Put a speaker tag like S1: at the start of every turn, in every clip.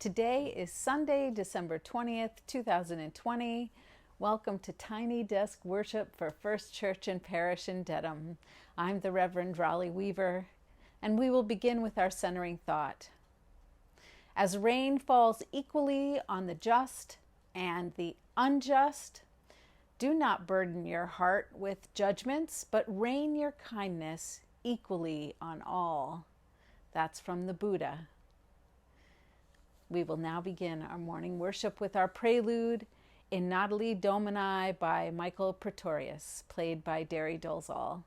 S1: Today is Sunday, December 20th, 2020. Welcome to Tiny Desk Worship for First Church and Parish in Dedham. I'm the Reverend Rali Weaver, and we will begin with our centering thought. As rain falls equally on the just and the unjust, do not burden your heart with judgments, but rain your kindness equally on all. That's from the Buddha. We will now begin our morning worship with our prelude, In Natalie Domini by Michael Pretorius, played by Derry Dolezal.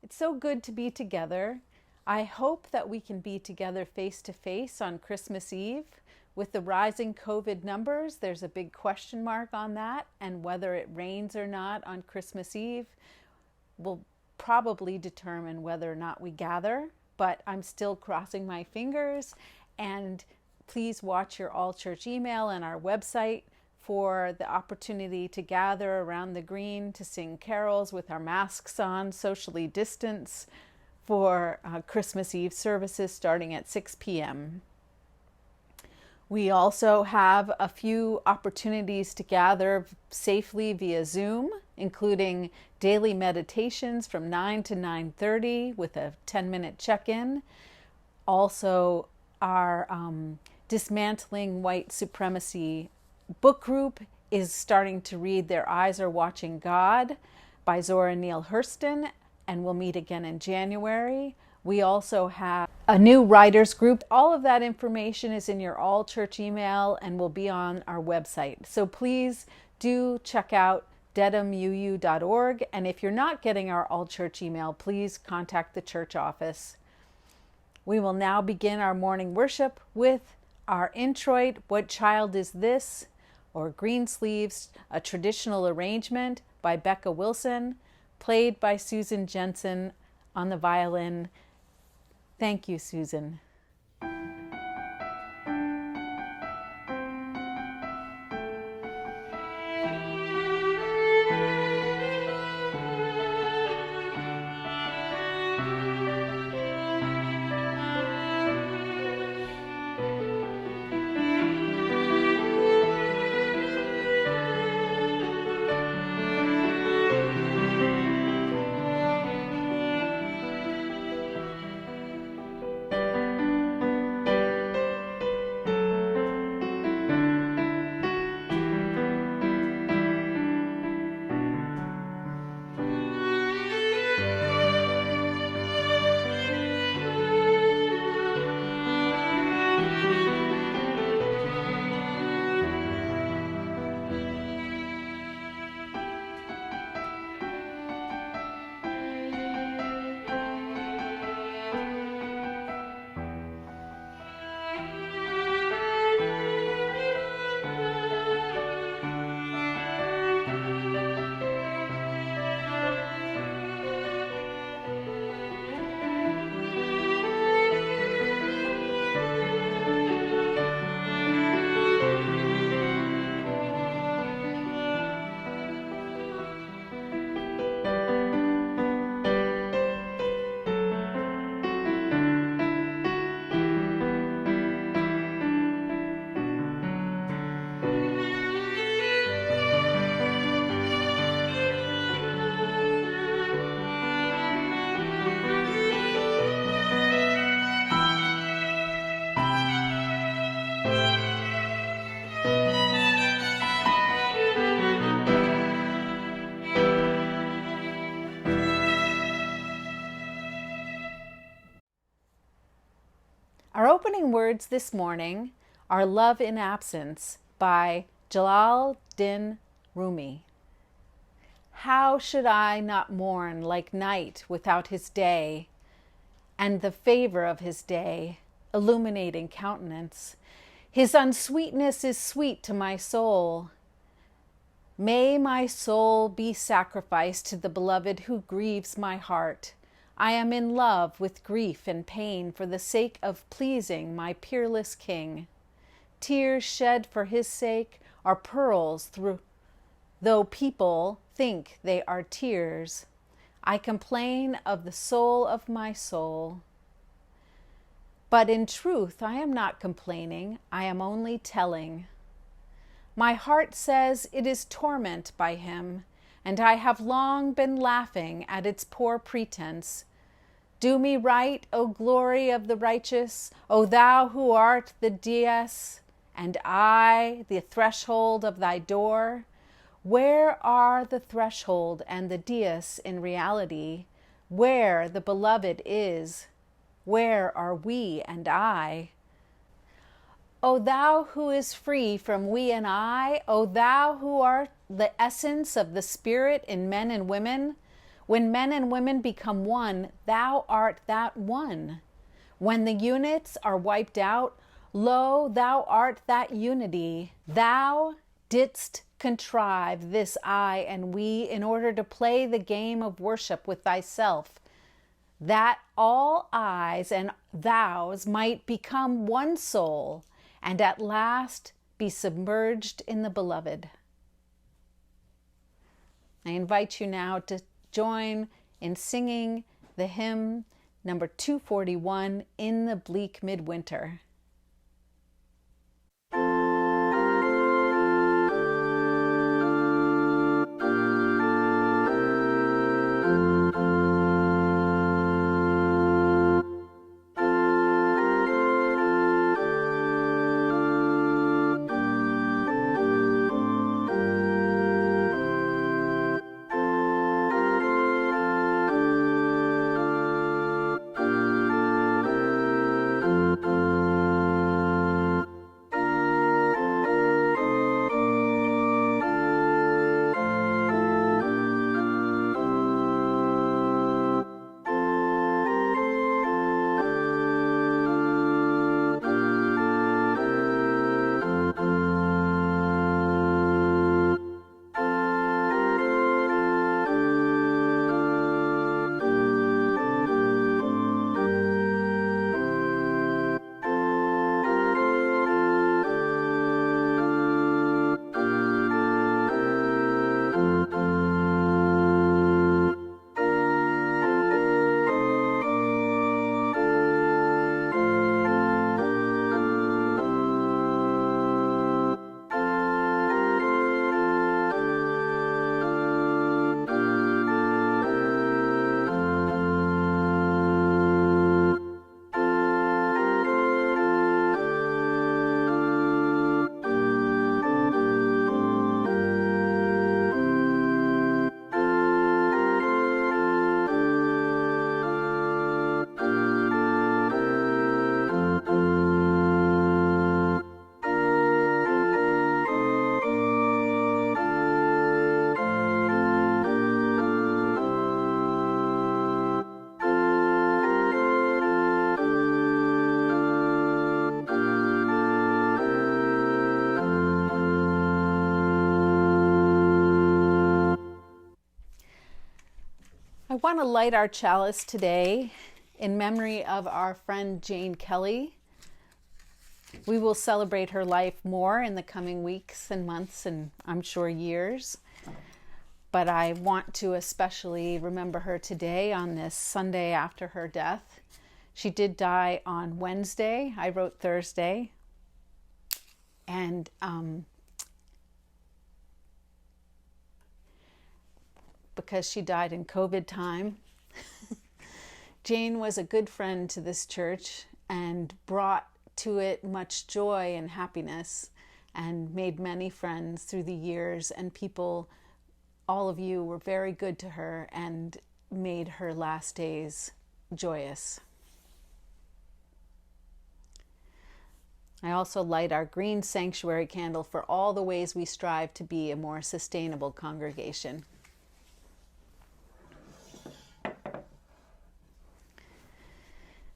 S1: It's so good to be together. I hope that we can be together face to face on Christmas Eve. With the rising COVID numbers, there's a big question mark on that, and whether it rains or not on Christmas Eve will probably determine whether or not we gather, but I'm still crossing my fingers. And please watch your All Church email and our website for the opportunity to gather around the green to sing carols with our masks on, socially distance, for Christmas Eve services starting at 6 p.m. We also have a few opportunities to gather safely via Zoom, including daily meditations from 9 to 9:30 with a 10-minute check-in. Also, our Dismantling White Supremacy book group is starting to read Their Eyes Are Watching God by Zora Neale Hurston, and we'll meet again in January. We also have a new writers group. All of that information is in your All Church email and will be on our website. So please do check out dedhamuu.org. And if you're not getting our All Church email, please contact the church office. We will now begin our morning worship with our introit, What Child Is This? Or Greensleeves, a traditional arrangement by Becca Wilson, played by Susan Jensen on the violin. Thank you, Susan. opening words this morning are Love in Absence by Jalaluddin Rumi. How should I not mourn like night without his day, and the favor of his day, illuminating countenance? His unsweetness is sweet to my soul. May my soul be sacrificed to the beloved who grieves my heart. I am in love with grief and pain for the sake of pleasing my peerless king. Tears shed for his sake are pearls though people think they are tears. I complain of the soul of my soul. But in truth, I am not complaining, I am only telling. My heart says it is torment by him, and I have long been laughing at its poor pretense. Do me right, O glory of the righteous, O thou who art the dais, and I the threshold of thy door. Where are the threshold and the dais in reality? Where the beloved is, where are we and I? O thou who is free from we and I, O thou who art the essence of the Spirit in men and women, when men and women become one, thou art that one. When the units are wiped out, lo, thou art that unity. Thou didst contrive this I and we in order to play the game of worship with thyself, that all I's and thous might become one soul, and at last be submerged in the beloved. I invite you now to join in singing the hymn number 241, In the Bleak Midwinter. I want to light our chalice today in memory of our friend Jane Kelly. We will celebrate her life more in the coming weeks and months and I'm sure years. But I want to especially remember her today on this Sunday after her death. She did die on Wednesday. I wrote Thursday. And because she died in COVID time. Jane was a good friend to this church and brought to it much joy and happiness and made many friends through the years, and people, all of you, were very good to her and made her last days joyous. I also light our green sanctuary candle for all the ways we strive to be a more sustainable congregation.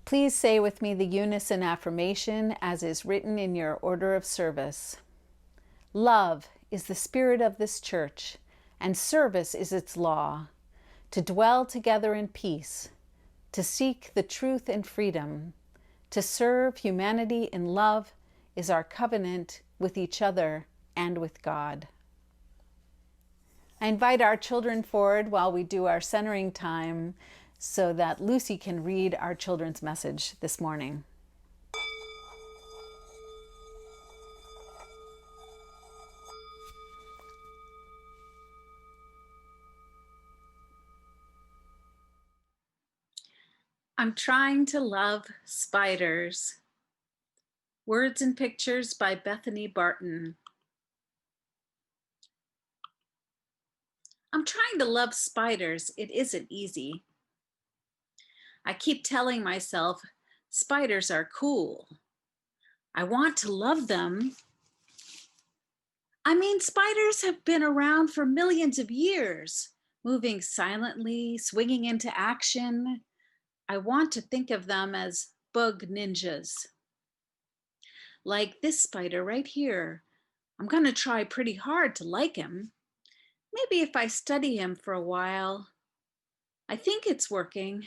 S1: Please say with me the unison affirmation as is written in your order of service. Love is the spirit of this church, and service is its law. To dwell together in peace, to seek the truth and freedom, to serve humanity in love is our covenant with each other and with God. I invite our children forward while we do our centering time so that Lucy can read our children's message this morning. I'm trying to love spiders. Words and pictures by Bethany Barton. I'm trying to love spiders. It isn't easy. I keep telling myself, spiders are cool. I want to love them. I mean, spiders have been around for millions of years, moving silently, swinging into action. I want to think of them as bug ninjas. Like this spider right here. I'm going to try pretty hard to like him. Maybe if I study him for a while. I think it's working.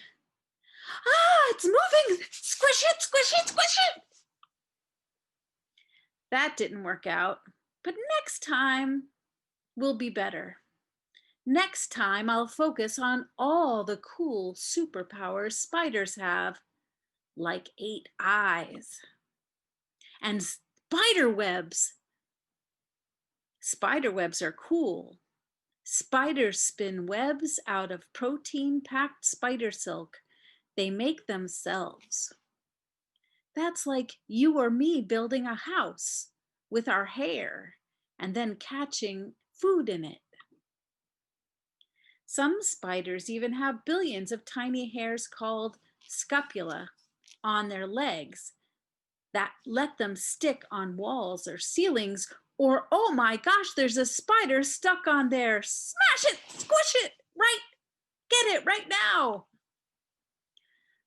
S1: Ah, it's moving! Squish it, squish it, squish it! That didn't work out, but next time will be better. Next time I'll focus on all the cool superpowers spiders have, like 8 eyes. And spider webs. Spider webs are cool. Spiders spin webs out of protein-packed spider silk. They make themselves. That's like you or me building a house with our hair and then catching food in it. Some spiders even have billions of tiny hairs called scapula on their legs that let them stick on walls or ceilings, or oh my gosh, there's a spider stuck on there. Smash it, squish it, right, get it right now.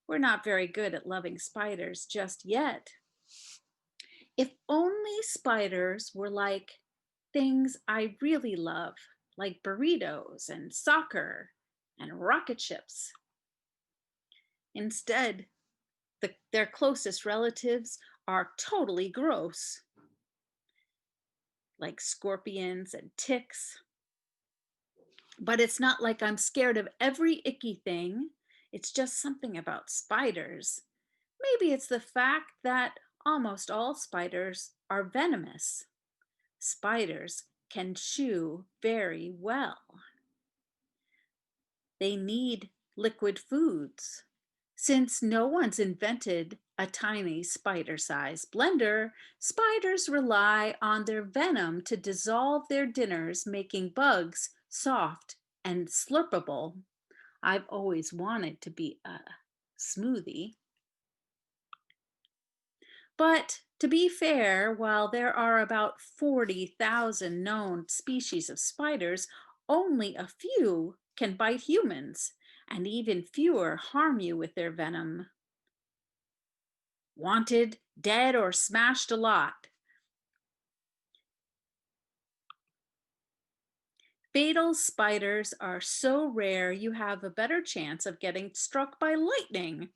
S1: We're not very good at loving spiders just yet. If only spiders were like things I really love, like burritos and soccer and rocket ships. Instead, their closest relatives are totally gross, like scorpions and ticks. But it's not like I'm scared of every icky thing. It's just something about spiders. Maybe it's the fact that almost all spiders are venomous. Spiders can chew very well. They need liquid foods. Since no one's invented a tiny spider-sized blender, spiders rely on their venom to dissolve their dinners, making bugs soft and slurpable. I've always wanted to be a smoothie. But to be fair, while there are about 40,000 known species of spiders, only a few can bite humans, and even fewer harm you with their venom. Wanted, dead, or smashed a lot. Fatal spiders are so rare you have a better chance of getting struck by lightning.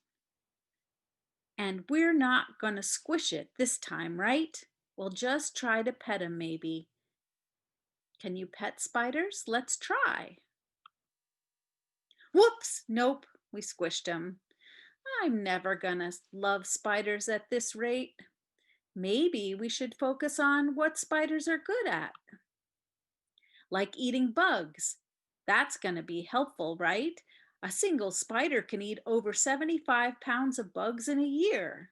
S1: And we're not going to squish it this time, right? We'll just try to pet him maybe. Can you pet spiders? Let's try. Whoops, nope, we squished him. I'm never gonna love spiders at this rate. Maybe we should focus on what spiders are good at. Like eating bugs. That's gonna be helpful, right? A single spider can eat over 75 pounds of bugs in a year.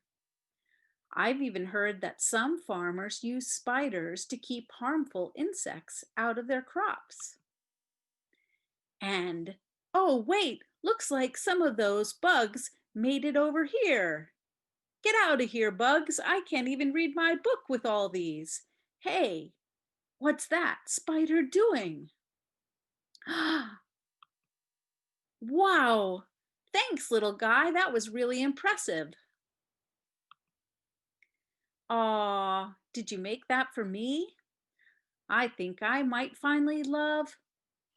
S1: I've even heard that some farmers use spiders to keep harmful insects out of their crops. And, oh wait, looks like some of those bugs made it over here. Get out of here, bugs. I can't even read my book with all these. Hey, what's that spider doing? Wow. Thanks, little guy. That was really impressive. Aw, did you make that for me? I think I might finally love.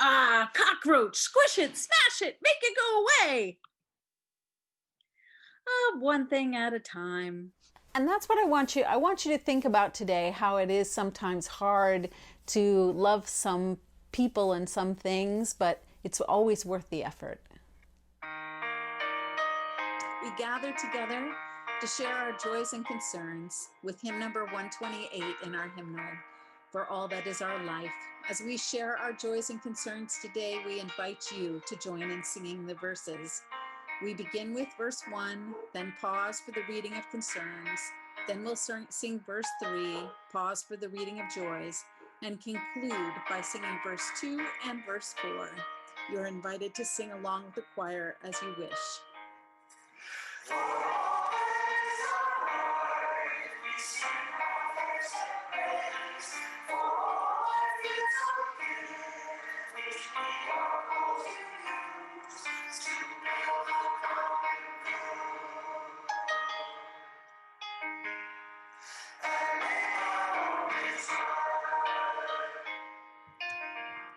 S1: Ah, cockroach, squish it, smash it, make it go away. One thing at a time. And that's what I want you to think about today, how it is sometimes hard to love some people and some things, but it's always worth the effort. We gather together to share our joys and concerns with hymn number 128 in our hymnal, For All That Is Our Life. As we share our joys and concerns today, we invite you to join in singing the verses. We begin with verse 1, then pause for the reading of concerns. Then we'll sing verse 3, pause for the reading of joys, and conclude by singing verse 2 and verse 4. You're invited to sing along with the choir as you wish.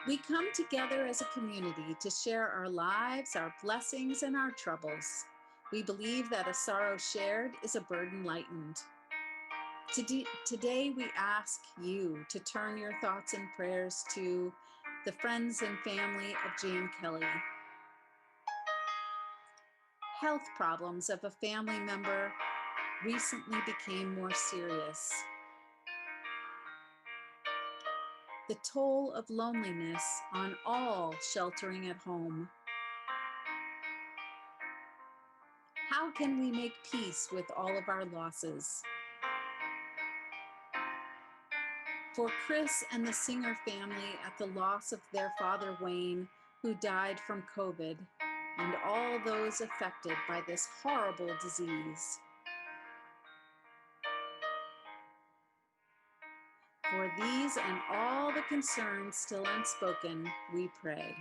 S1: We come together as a community to share our lives, our blessings, and our troubles. We believe that a sorrow shared is a burden lightened. Today, we ask you to turn your thoughts and prayers to the friends and family of Jane Kelly. Health problems of a family member recently became more serious. The toll of loneliness on all sheltering at home. How can we make peace with all of our losses? For Chris and the Singer family at the loss of their father Wayne, who died from COVID, and all those affected by this horrible disease. For these and all the concerns still unspoken, we pray.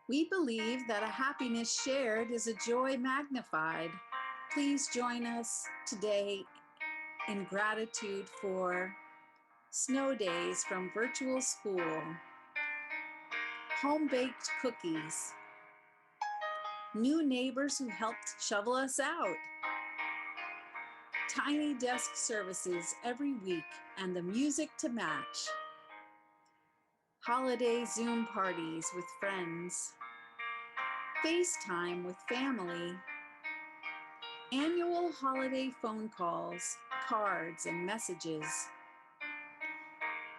S1: We believe that a happiness shared is a joy magnified. Please join us today in gratitude for snow days from virtual school, home-baked cookies, new neighbors who helped shovel us out, tiny desk services every week and the music to match, holiday Zoom parties with friends, FaceTime with family, annual holiday phone calls, cards and messages,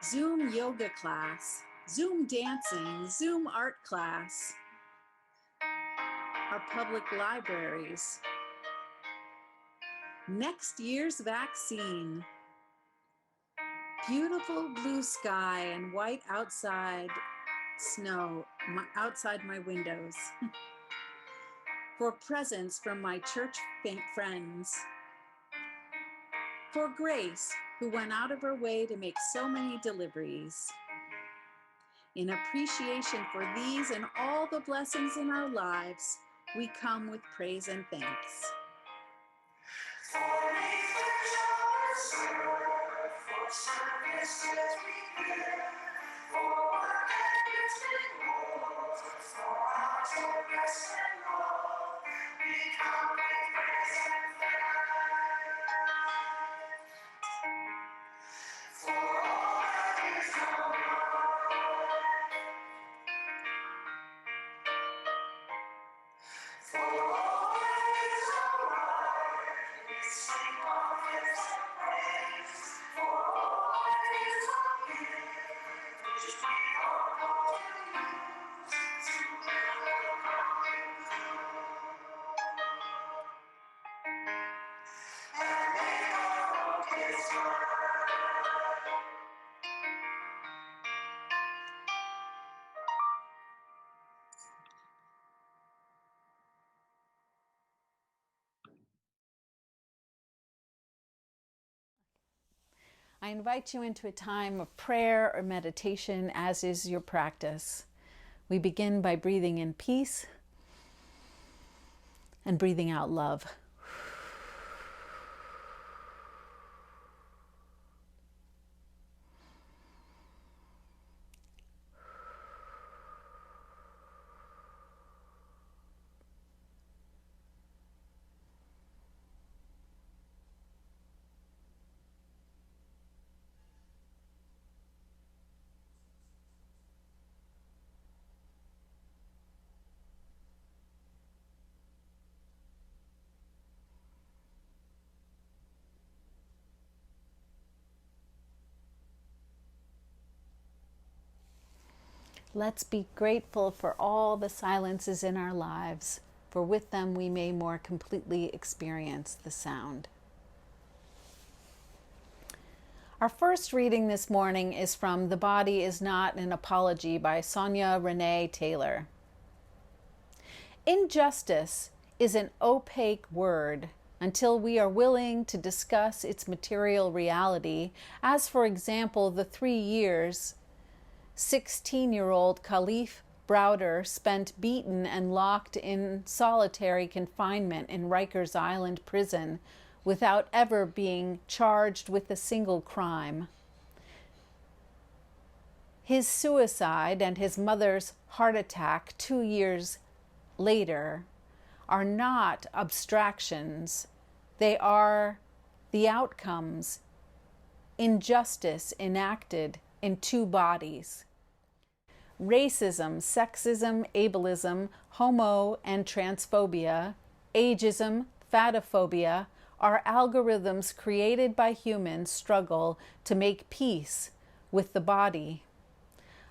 S1: Zoom yoga class, Zoom dancing, Zoom art class, our public libraries, next year's vaccine, beautiful blue sky and white outside snow outside my windows, for presents from my church friends, for Grace, who went out of her way to make so many deliveries. In appreciation for these and all the blessings in our lives, we come with praise and thanks. I invite you into a time of prayer or meditation, as is your practice. We begin by breathing in peace and breathing out love. Let's be grateful for all the silences in our lives, for with them we may more completely experience the sound. Our first reading this morning is from The Body is Not an Apology by Sonia Renee Taylor. Injustice is an opaque word until we are willing to discuss its material reality, as for example the 3 years 16-year-old Khalif Browder spent beaten and locked in solitary confinement in Rikers Island prison without ever being charged with a single crime. His suicide and his mother's heart attack 2 years later are not abstractions. They are the outcomes, injustice enacted in 2 bodies. Racism, sexism, ableism, homo and transphobia, ageism, fatophobia are algorithms created by humans' struggle to make peace with the body.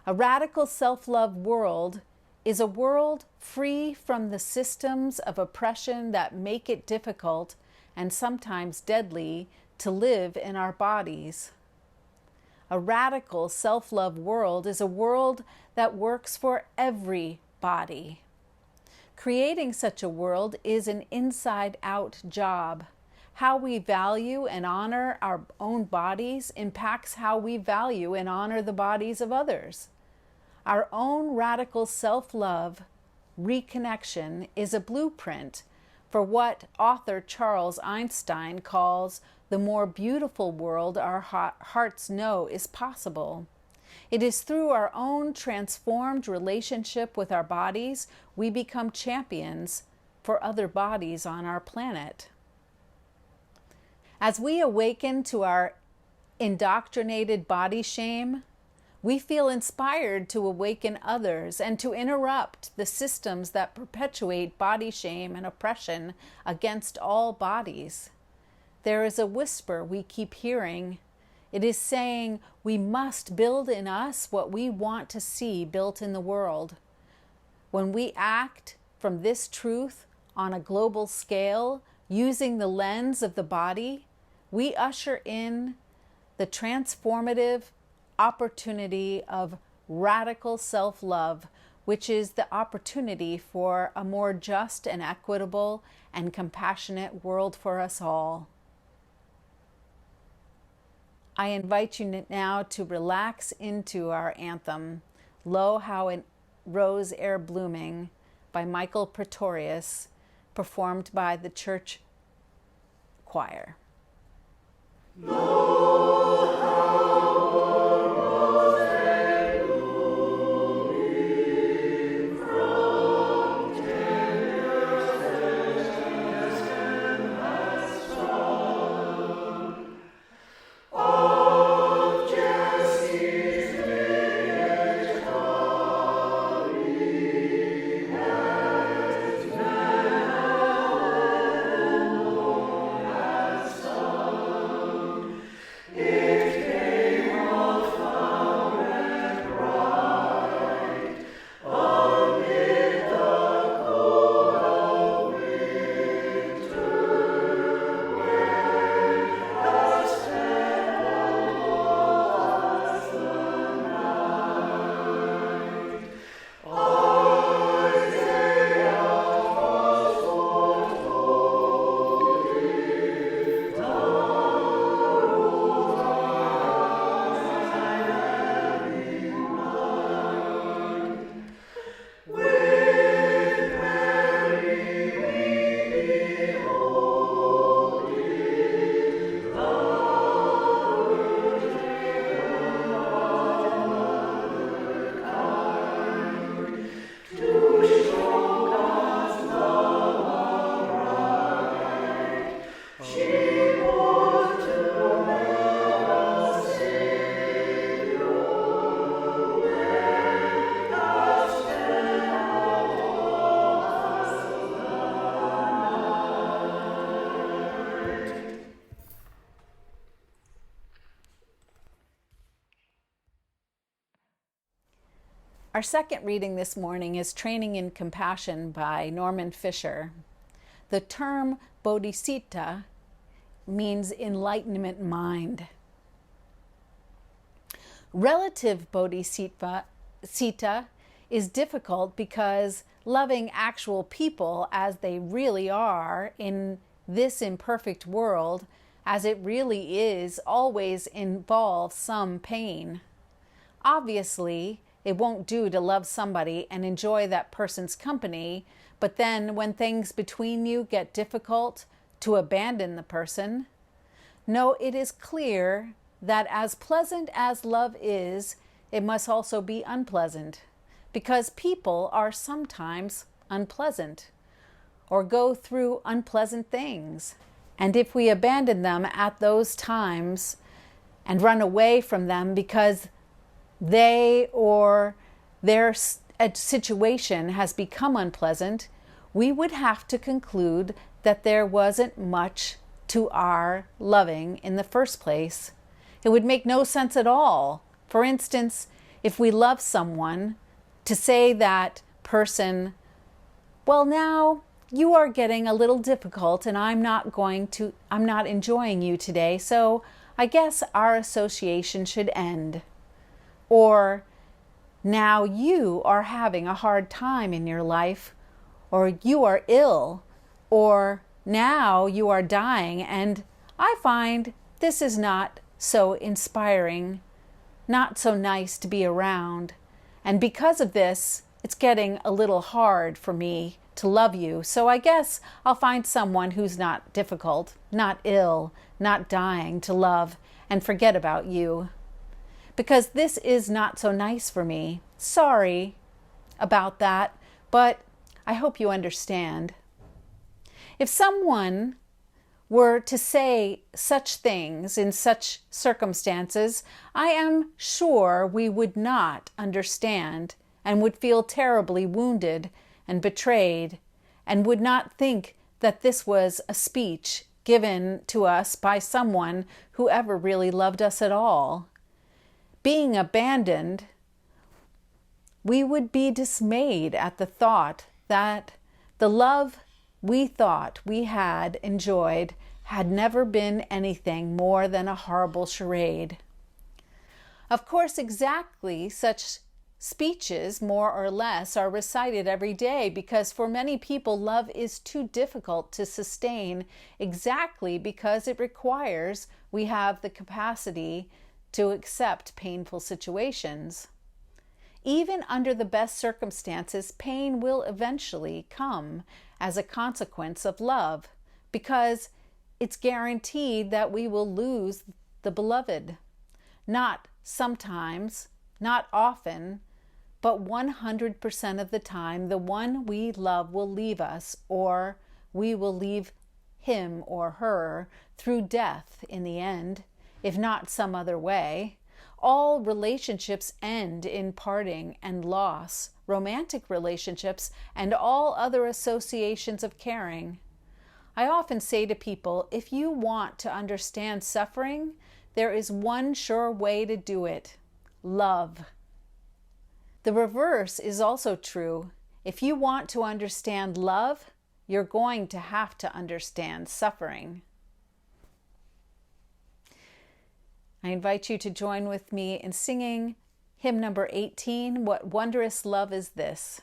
S1: A radical self-love world is a world free from the systems of oppression that make it difficult and sometimes deadly to live in our bodies. A radical self-love world is a world that works for every body. Creating such a world is an inside-out job. How we value and honor our own bodies impacts how we value and honor the bodies of others. Our own radical self-love reconnection is a blueprint for what author Charles Einstein calls the more beautiful world our hearts know is possible. It is through our own transformed relationship with our bodies we become champions for other bodies on our planet. As we awaken to our indoctrinated body shame, we feel inspired to awaken others and to interrupt the systems that perpetuate body shame and oppression against all bodies. There is a whisper we keep hearing. It is saying we must build in us what we want to see built in the world. When we act from this truth on a global scale, using the lens of the body, we usher in the transformative opportunity of radical self-love, which is the opportunity for a more just and equitable and compassionate world for us all. I invite you now to relax into our anthem, Lo How a Rose Ere Blooming by Michael Pretorius, performed by the church choir. Our second reading this morning is Training in Compassion by Norman Fisher. The term bodhisattva means enlightenment mind. Relative bodhisattva is difficult because loving actual people as they really are in this imperfect world, as it really is, always involves some pain. Obviously, it won't do to love somebody and enjoy that person's company, but then when things between you get difficult, to abandon the person. No, it is clear that as pleasant as love is, it must also be unpleasant, because people are sometimes unpleasant or go through unpleasant things. And if we abandon them at those times and run away from them because they or their situation has become unpleasant, we would have to conclude that there wasn't much to our loving in the first place. It would make no sense at all. For instance, if we love someone, to say that person, well, now you are getting a little difficult and I'm not enjoying you today, so I guess our association should end. Or, now you are having a hard time in your life, or you are ill, or now you are dying, and I find this is not so inspiring, not so nice to be around. And because of this, it's getting a little hard for me to love you. So I guess I'll find someone who's not difficult, not ill, not dying to love and forget about you. Because this is not so nice for me. Sorry about that, but I hope you understand. If someone were to say such things in such circumstances, I am sure we would not understand and would feel terribly wounded and betrayed, and would not think that this was a speech given to us by someone who ever really loved us at all. Being abandoned, we would be dismayed at the thought that the love we thought we had enjoyed had never been anything more than a horrible charade. Of course, exactly such speeches, more or less, are recited every day because for many people love is too difficult to sustain, exactly because it requires we have the capacity to accept painful situations. Even under the best circumstances, pain will eventually come as a consequence of love, because it's guaranteed that we will lose the beloved. Not sometimes, not often, but 100% of the time, the one we love will leave us, or we will leave him or her through death in the end, if not some other way. All relationships end in parting and loss, romantic relationships and all other associations of caring. I often say to people, if you want to understand suffering, there is one sure way to do it: love. The reverse is also true. If you want to understand love, you're going to have to understand suffering. I invite you to join with me in singing hymn number 18, What Wondrous Love Is This?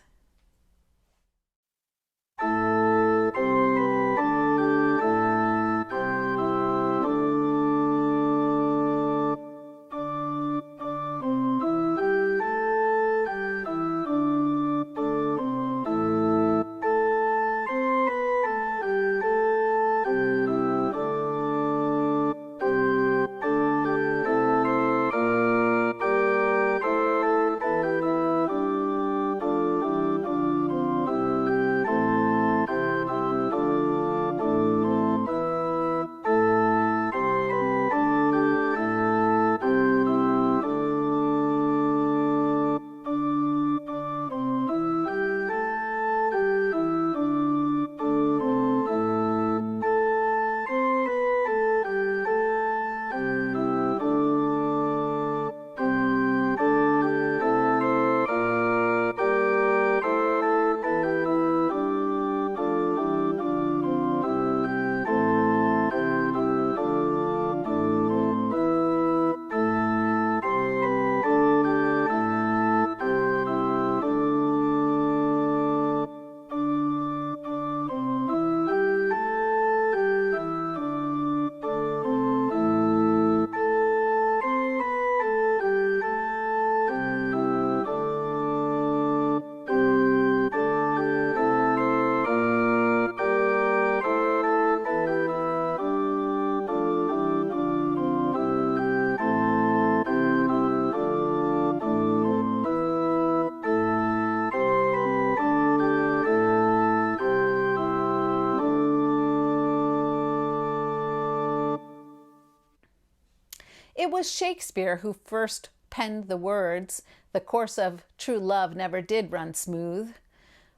S1: It was Shakespeare who first penned the words, "The course of true love never did run smooth."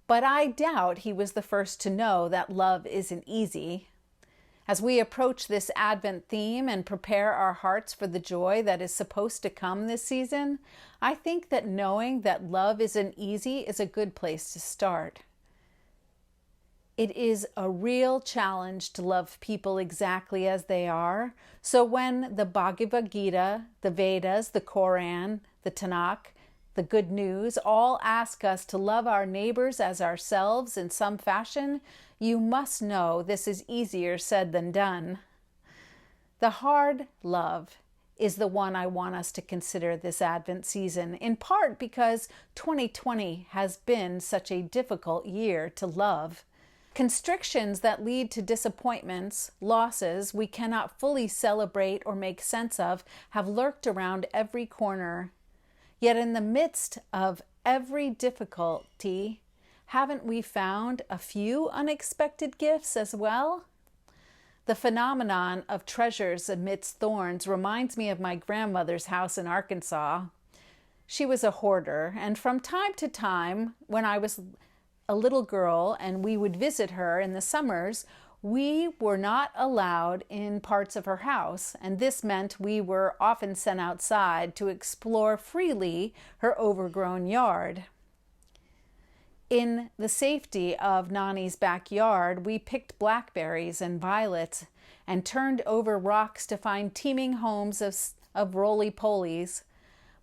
S1: But I doubt he was the first to know that love isn't easy. As we approach this Advent theme and prepare our hearts for the joy that is supposed to come this season, I think that knowing that love isn't easy is a good place to start. It is a real challenge to love people exactly as they are. So when the Bhagavad Gita, the Vedas, the Quran, the Tanakh, the Good News all ask us to love our neighbors as ourselves in some fashion, you must know this is easier said than done. The hard love is the one I want us to consider this Advent season, in part because 2020 has been such a difficult year to love. Constrictions that lead to disappointments, losses we cannot fully celebrate or make sense of have lurked around every corner. Yet in the midst of every difficulty, haven't we found a few unexpected gifts as well? The phenomenon of treasures amidst thorns reminds me of my grandmother's house in Arkansas. She was a hoarder, and from time to time, when I was a little girl and we would visit her in the summers, we were not allowed in parts of her house, and this meant we were often sent outside to explore freely her overgrown yard. In the safety of Nani's backyard, we picked blackberries and violets and turned over rocks to find teeming homes of roly-polies.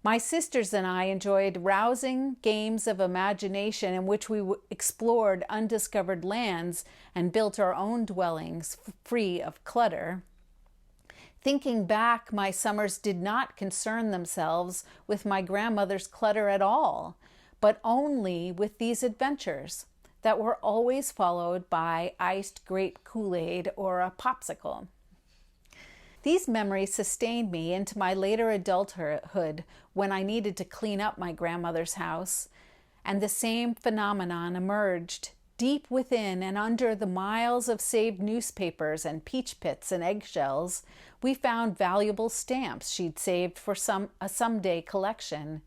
S1: My sisters and I enjoyed rousing games of imagination in which we explored undiscovered lands and built our own dwellings free of clutter. Thinking back, my summers did not concern themselves with my grandmother's clutter at all, but only with these adventures that were always followed by iced grape Kool-Aid or a popsicle. These memories sustained me into my later adulthood when I needed to clean up my grandmother's house, and the same phenomenon emerged. Deep within and under the miles of saved newspapers and peach pits and eggshells, we found valuable stamps she'd saved for a someday collection,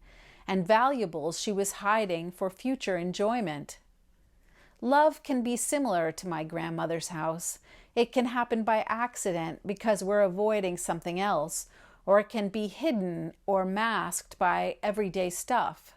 S1: and valuables she was hiding for future enjoyment. Love can be similar to my grandmother's house. It can happen by accident because we're avoiding something else, or it can be hidden or masked by everyday stuff.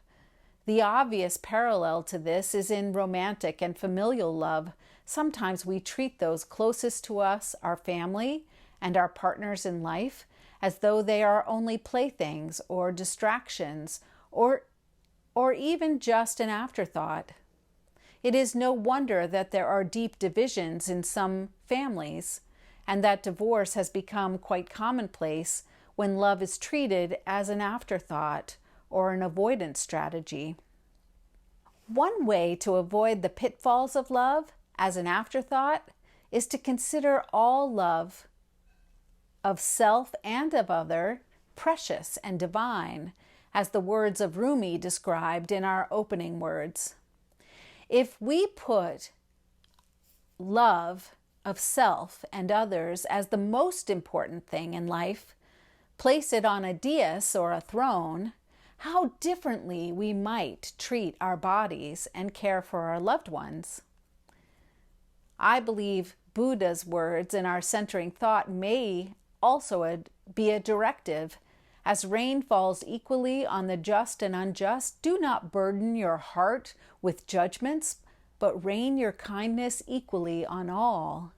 S1: The obvious parallel to this is in romantic and familial love. Sometimes we treat those closest to us, our family and our partners in life, as though they are only playthings or distractions or even just an afterthought. It is no wonder that there are deep divisions in some families, and that divorce has become quite commonplace when love is treated as an afterthought or an avoidance strategy. One way to avoid the pitfalls of love as an afterthought is to consider all love of self and of other precious and divine, as the words of Rumi described in our opening words. If we put love of self and others as the most important thing in life, place it on a dais or a throne, how differently we might treat our bodies and care for our loved ones. I believe Buddha's words in our centering thought may also be a directive. As rain falls equally on the just and unjust, do not burden your heart with judgments, but rain your kindness equally on all.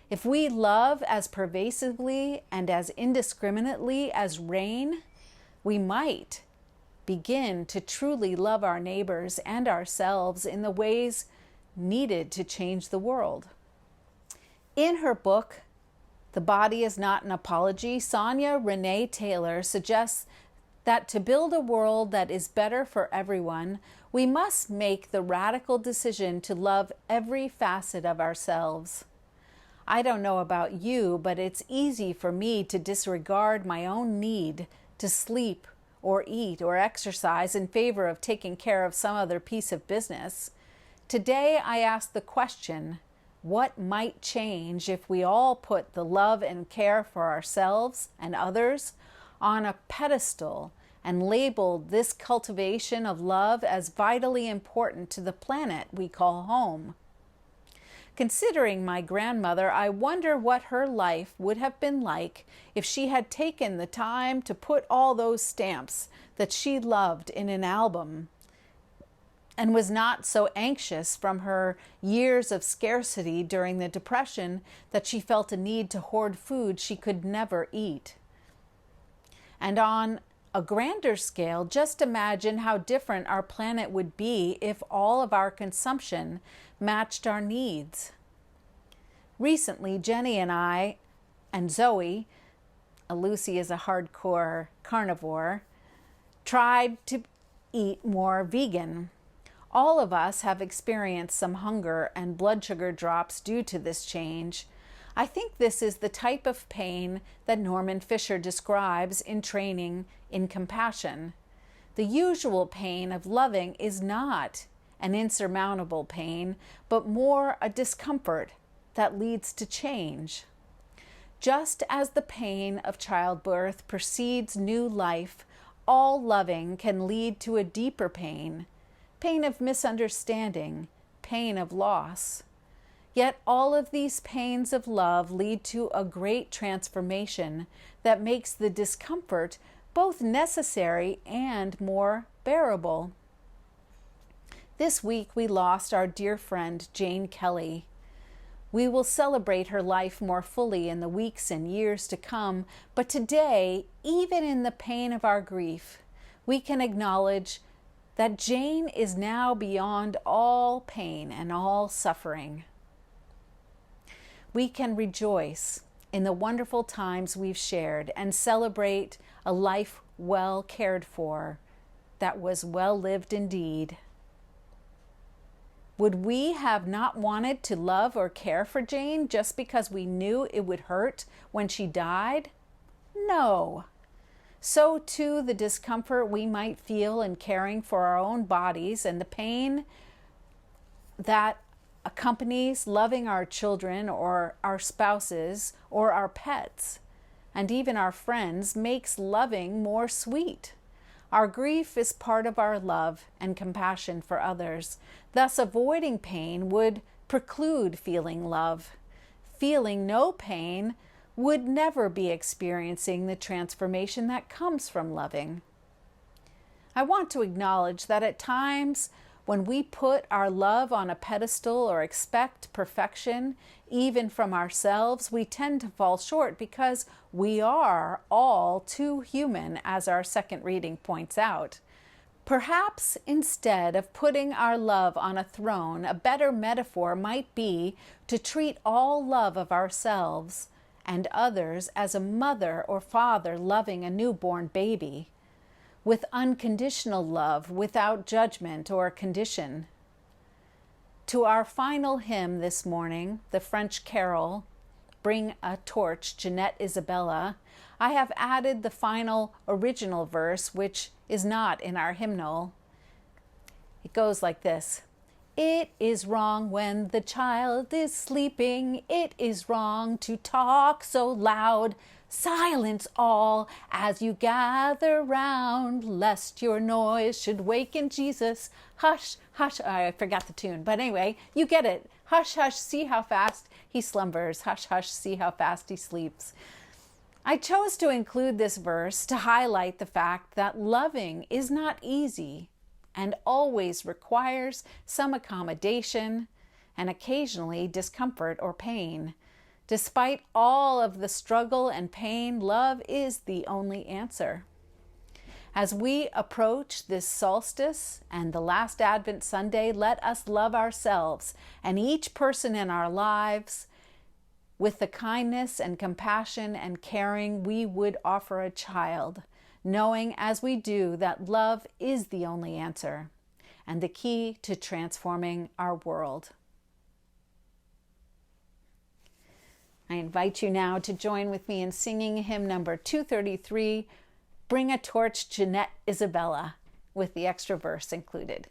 S1: If we love as pervasively and as indiscriminately as rain, we might begin to truly love our neighbors and ourselves in the ways needed to change the world. In her book, The Body is Not an Apology, Sonia Renee Taylor suggests that to build a world that is better for everyone, we must make the radical decision to love every facet of ourselves. I don't know about you, but it's easy for me to disregard my own need to sleep or eat or exercise in favor of taking care of some other piece of business. Today, I ask the question, what might change if we all put the love and care for ourselves and others on a pedestal and labeled this cultivation of love as vitally important to the planet we call home. Considering my grandmother, I wonder what her life would have been like if she had taken the time to put all those stamps that she loved in an album and was not so anxious from her years of scarcity during the Depression that she felt a need to hoard food she could never eat. And on a grander scale, just imagine how different our planet would be if all of our consumption matched our needs. Recently, Jenny and I, and Zoe, Lucy is a hardcore carnivore, tried to eat more vegan. All of us have experienced some hunger and blood sugar drops due to this change. I think this is the type of pain that Norman Fisher describes in Training in Compassion. The usual pain of loving is not an insurmountable pain, but more a discomfort that leads to change. Just as the pain of childbirth precedes new life, all loving can lead to a deeper pain of misunderstanding, pain of loss. Yet all of these pains of love lead to a great transformation that makes the discomfort both necessary and more bearable. This week we lost our dear friend Jane Kelly. We will celebrate her life more fully in the weeks and years to come, but today, even in the pain of our grief, we can acknowledge that Jane is now beyond all pain and all suffering. We can rejoice in the wonderful times we've shared and celebrate a life well cared for, that was well lived indeed. Would we have not wanted to love or care for Jane just because we knew it would hurt when she died? No. So too the discomfort we might feel in caring for our own bodies and the pain that accompanies loving our children or our spouses or our pets and even our friends makes loving more sweet. Our grief is part of our love and compassion for others. Thus, avoiding pain would preclude feeling love. Feeling no pain would never be experiencing the transformation that comes from loving. I want to acknowledge that at times when we put our love on a pedestal or expect perfection, even from ourselves, we tend to fall short because we are all too human, as our second reading points out. Perhaps instead of putting our love on a throne, a better metaphor might be to treat all love of ourselves and others as a mother or father loving a newborn baby, with unconditional love, without judgment or condition. To our final hymn this morning, the French carol, Bring a Torch, Jeanette Isabella, I have added the final original verse, which is not in our hymnal. It goes like this. It is wrong when the child is sleeping. It is wrong to talk so loud. Silence all as you gather round, lest your noise should waken Jesus. Hush, hush. I forgot the tune, but anyway, you get it. Hush, hush, see how fast he slumbers. Hush, hush, see how fast he sleeps. I chose to include this verse to highlight the fact that loving is not easy and always requires some accommodation and occasionally discomfort or pain. Despite all of the struggle and pain, love is the only answer. As we approach this solstice and the last Advent Sunday, let us love ourselves and each person in our lives with the kindness and compassion and caring we would offer a child, knowing as we do that love is the only answer and the key to transforming our world. I invite you now to join with me in singing hymn number 233, Bring a Torch, Jeanette Isabella, with the extra verse included.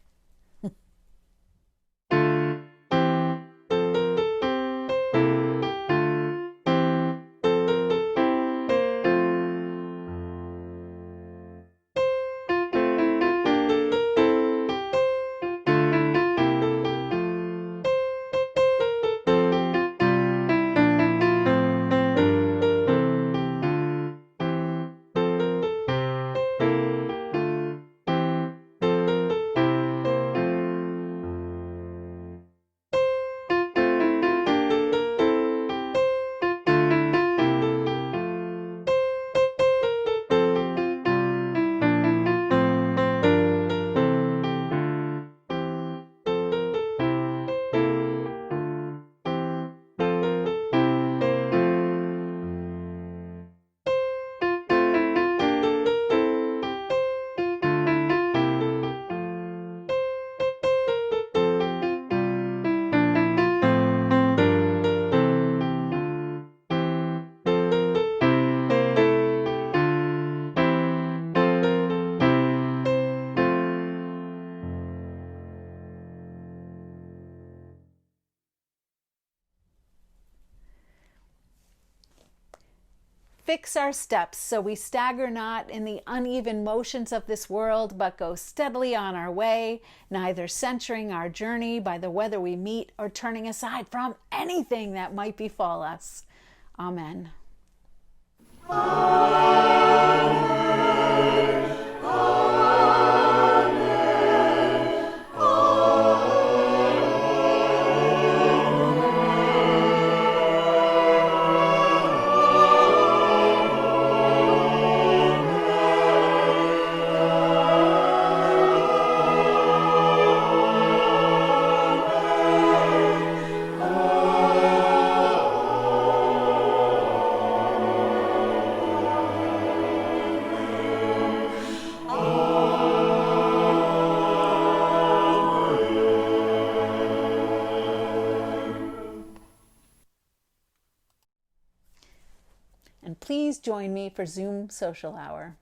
S1: fix our steps so we stagger not in the uneven motions of this world, but go steadily on our way, neither censuring our journey by the weather we meet or turning aside from anything that might befall us. Amen. And please join me for Zoom Social Hour.